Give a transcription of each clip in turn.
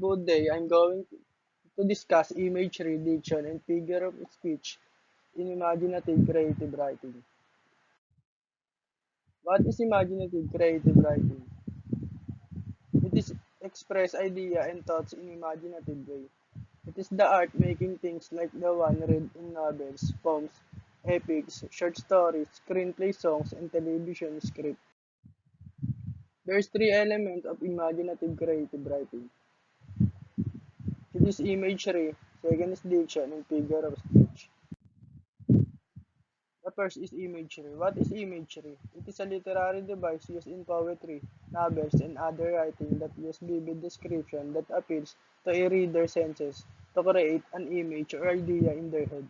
Good day. I'm going to discuss imagery, diction, and figure of speech in imaginative creative writing. What is imaginative creative writing? It is express idea and thoughts in imaginative way. It is the art making things like the one read in novels, poems, epics, short stories, screenplay songs, and television script. There's three elements of imaginative creative writing. It is imagery, second is diction, and figure of speech. The first is imagery. What is imagery? It is a literary device used in poetry, novels, and other writing that uses vivid description that appeals to a reader's senses to create an image or idea in their head.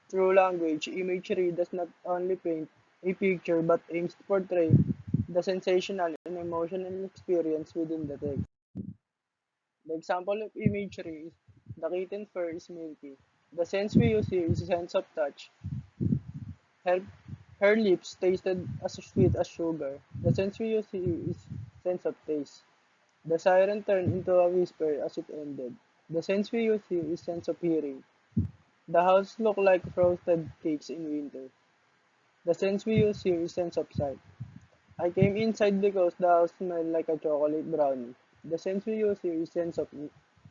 Through language, imagery does not only paint a picture but aims to portray the sensational and emotional experience within the text. The example of imagery is the kitten fur is milky. The sense we use here is a sense of touch. Her, her lips tasted as sweet as sugar. The sense we use here is sense of taste. The siren turned into a whisper as it ended. The sense we use here is sense of hearing. The house looked like frosted cakes in winter. The sense we use here is sense of sight. I came inside because the house smelled like a chocolate brownie. The sense we use here is sense of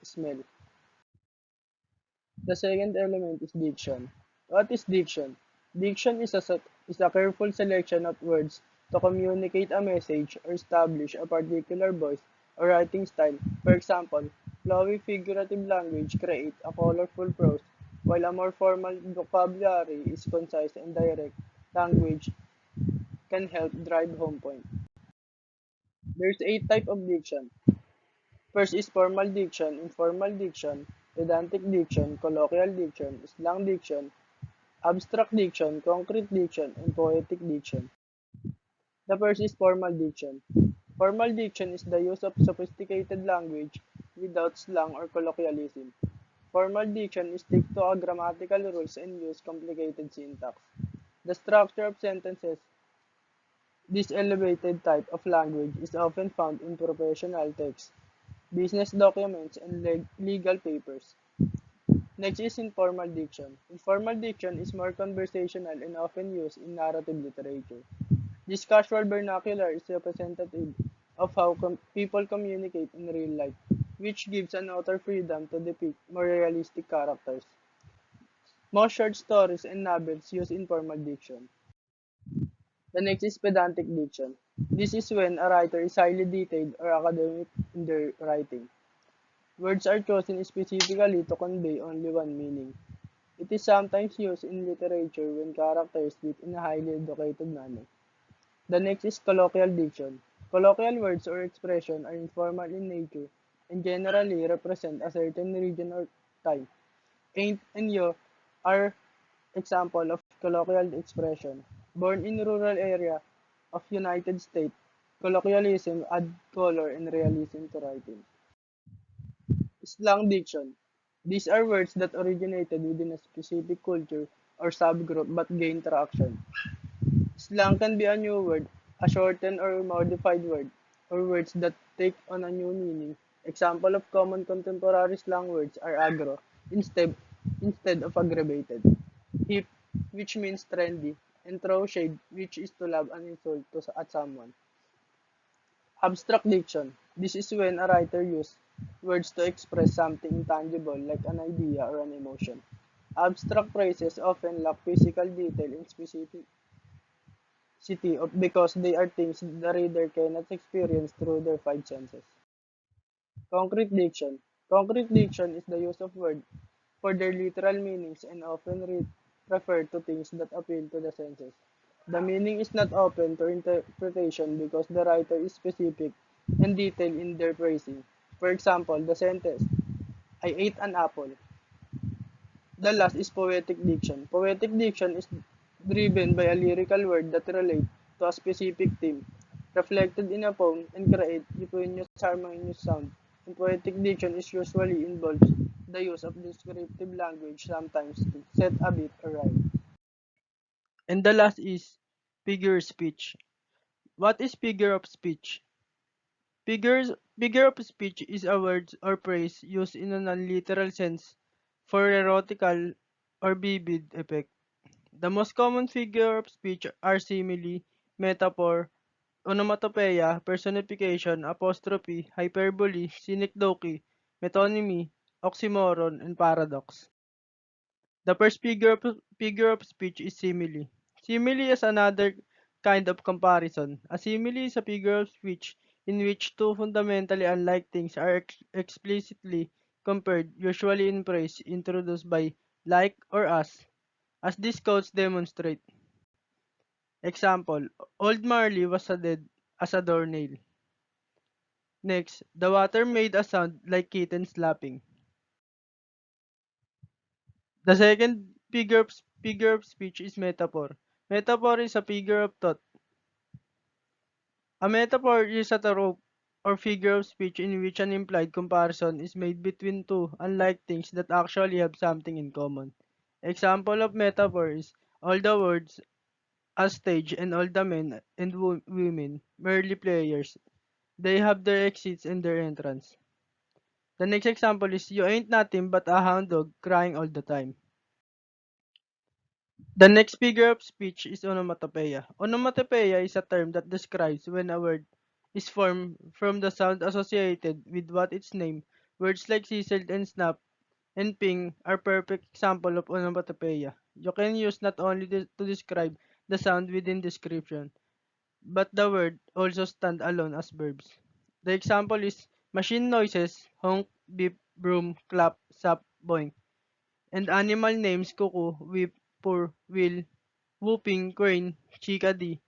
smell. The second element is diction. What is diction? Diction is a careful selection of words to communicate a message or establish a particular voice or writing style. For example, flowy figurative language creates a colorful prose, while a more formal vocabulary is concise and direct. Language can help drive home point. There's eight type of diction. First is formal diction, informal diction, pedantic diction, colloquial diction, slang diction, abstract diction, concrete diction, and poetic diction. The first is formal diction. Formal diction is the use of sophisticated language without slang or colloquialism. Formal diction sticks to grammatical rules and use complicated syntax. The structure of sentences. This elevated type of language is often found in professional texts, business documents, and legal papers. Next is informal diction. Informal diction is more conversational and often used in narrative literature. This casual vernacular is representative of how people communicate in real life, which gives an author freedom to depict more realistic characters. Most short stories and novels use informal diction. The next is pedantic diction. This is when a writer is highly detailed or academic in their writing. Words are chosen specifically to convey only one meaning. It is sometimes used in literature when characters speak in a highly educated manner. The next is colloquial diction. Colloquial words or expressions are informal in nature and generally represent a certain region or time. Ain't and yo are example of colloquial expression. Born in rural area of United States, colloquialism add color and realism to writing. Slang diction. These are words that originated within a specific culture or subgroup but gain traction. Slang can be a new word, a shortened or modified word, or words that take on a new meaning. Example of common contemporary slang words are aggro, instead of aggravated, hip, which means trendy, and throw shade, which is to love an insult at someone. Abstract diction. This is when a writer uses words to express something intangible like an idea or an emotion. Abstract phrases often lack physical detail and specificity because they are things the reader cannot experience through their five senses. Concrete diction. Concrete diction is the use of words for their literal meanings and often refer to things that appeal to the senses. The meaning is not open to interpretation because the writer is specific and detailed in their phrasing. For example, the sentence, I ate an apple. The last is poetic diction. Poetic diction is driven by a lyrical word that relates to a specific theme, reflected in a poem, and create euphonious harmonious sound. In poetic diction is usually involves the use of descriptive language, sometimes to set a beat or rhyme. And the last is figure speech. What is figure of speech? Figure of speech is a word or phrase used in a non-literal sense for erotical or vivid effect. The most common figure of speech are simile, metaphor, onomatopoeia, personification, apostrophe, hyperbole, synecdoche, metonymy, oxymoron, and paradox. The first figure of speech is simile. Simile is another kind of comparison. A simile is a figure of speech in which two fundamentally unlike things are explicitly compared, usually in phrase introduced by like or as these quotes demonstrate. Example, old Marley was a dead as a doornail. Next, the water made a sound like kitten slapping. The second figure of speech is metaphor. Metaphor is a figure of thought. A metaphor is a trope or figure of speech in which an implied comparison is made between two unlike things that actually have something in common. Example of metaphor is all the words a stage and all the men and women merely players. They have their exits and their entrance. The next example is you ain't nothing but a hound dog crying all the time. The next figure of speech is onomatopoeia. Onomatopoeia is a term that describes when a word is formed from the sound associated with what its name. Words like sizzle and snap and ping are perfect example of onomatopoeia. You can use not only to describe the sound within description, but the word also stand alone as verbs. The example is machine noises, honk, beep, broom, clap, sap, boing, and animal names cuckoo, whip, purr, wheel, whooping, crane, chickadee,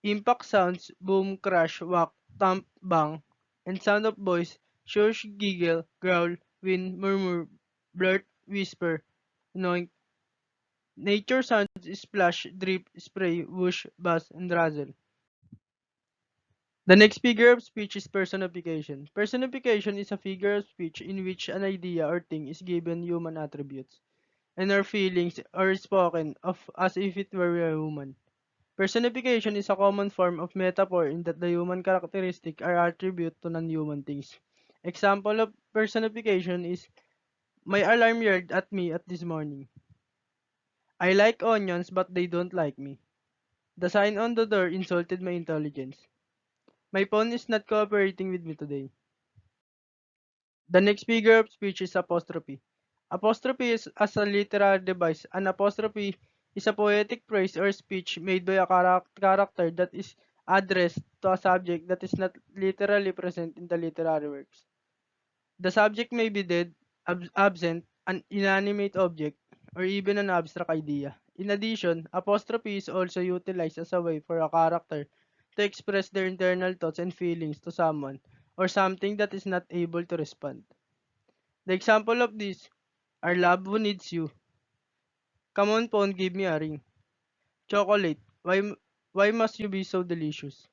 impact sounds, boom, crash, whack, thump, bang, and sound of voice, shush, giggle, growl, whin, murmur, blurt, whisper, noink. Nature sounds, splash, drip, spray, whoosh, buzz, and razzle. The next figure of speech is personification. Personification is a figure of speech in which an idea or thing is given human attributes, and our feelings are spoken of as if it were a human. Personification is a common form of metaphor in that the human characteristic are attribute to non-human things. Example of personification is my alarm yelled at me at this morning. I like onions but they don't like me. The sign on the door insulted my intelligence. My phone is not cooperating with me today. The next figure of speech is apostrophe. Apostrophe is as a literary device. An apostrophe is a poetic phrase or speech made by a character that is addressed to a subject that is not literally present in the literary works. The subject may be dead, absent, an inanimate object, or even an abstract idea. In addition, apostrophe is also utilized as a way for a character to express their internal thoughts and feelings to someone or something that is not able to respond. The example of this are love who needs you. Come on phone, give me a ring. Chocolate, why must you be so delicious?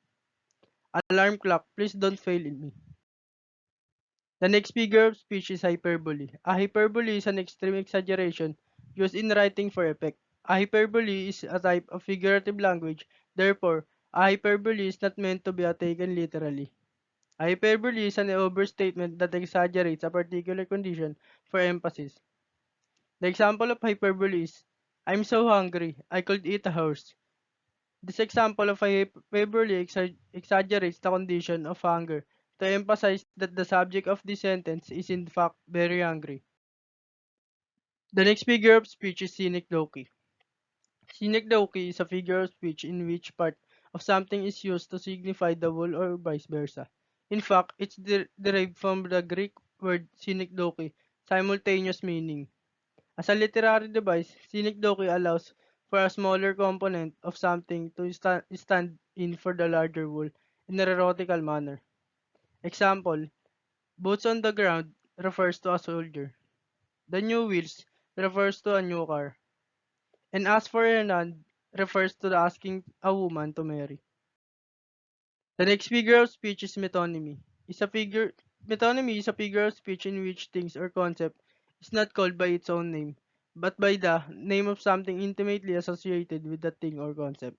Alarm clock, please don't fail in me. The next figure of speech is hyperbole. A hyperbole is an extreme exaggeration used in writing for effect. A hyperbole is a type of figurative language. Therefore, a hyperbole is not meant to be taken literally. A hyperbole is an overstatement that exaggerates a particular condition for emphasis. The example of hyperbole is, I'm so hungry, I could eat a horse. This example of a hyperbole exaggerates the condition of hunger to emphasize that the subject of this sentence is in fact very hungry. The next figure of speech is synecdoche. Synecdoche is a figure of speech in which part of something is used to signify the whole or vice versa. In fact, it's derived from the Greek word synecdoche, simultaneous meaning. As a literary device, synecdoche allows for a smaller component of something to stand in for the larger whole in a erotical manner. Example, boots on the ground refers to a soldier. The new wheels refers to a new car. And as for Hernan refers to the asking a woman to marry. The next figure of speech is metonymy. Metonymy is a figure of speech in which things or concept is not called by its own name, but by the name of something intimately associated with the thing or concept.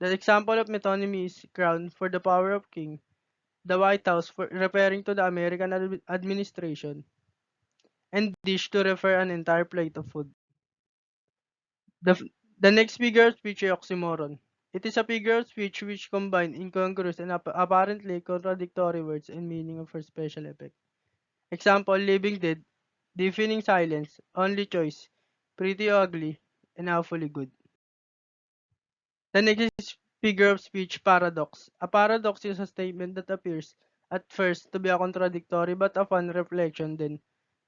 The example of metonymy is crown for the power of king, the White House for referring to the American administration, and dish to refer an entire plate of food. The, f- the next figure of speech is oxymoron. It is a figure of speech which combines incongruous and apparently contradictory words and meaning for special effect. Example, living dead, deafening silence, only choice, pretty ugly, and awfully good. The next is figure of speech paradox. A paradox is a statement that appears at first to be a contradictory but upon reflection then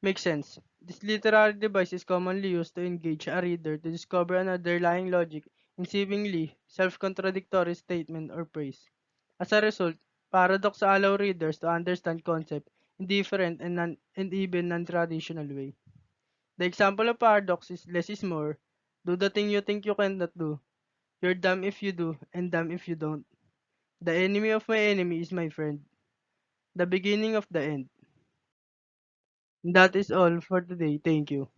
makes sense. This literary device is commonly used to engage a reader to discover an underlying logic in seemingly self-contradictory statement or phrase. As a result, paradox allow readers to understand concept in different and even non-traditional way. The example of paradox is less is more. Do the thing you think you cannot do. You're dumb if you do, and dumb if you don't. The enemy of my enemy is my friend. The beginning of the end. That is all for today. Thank you.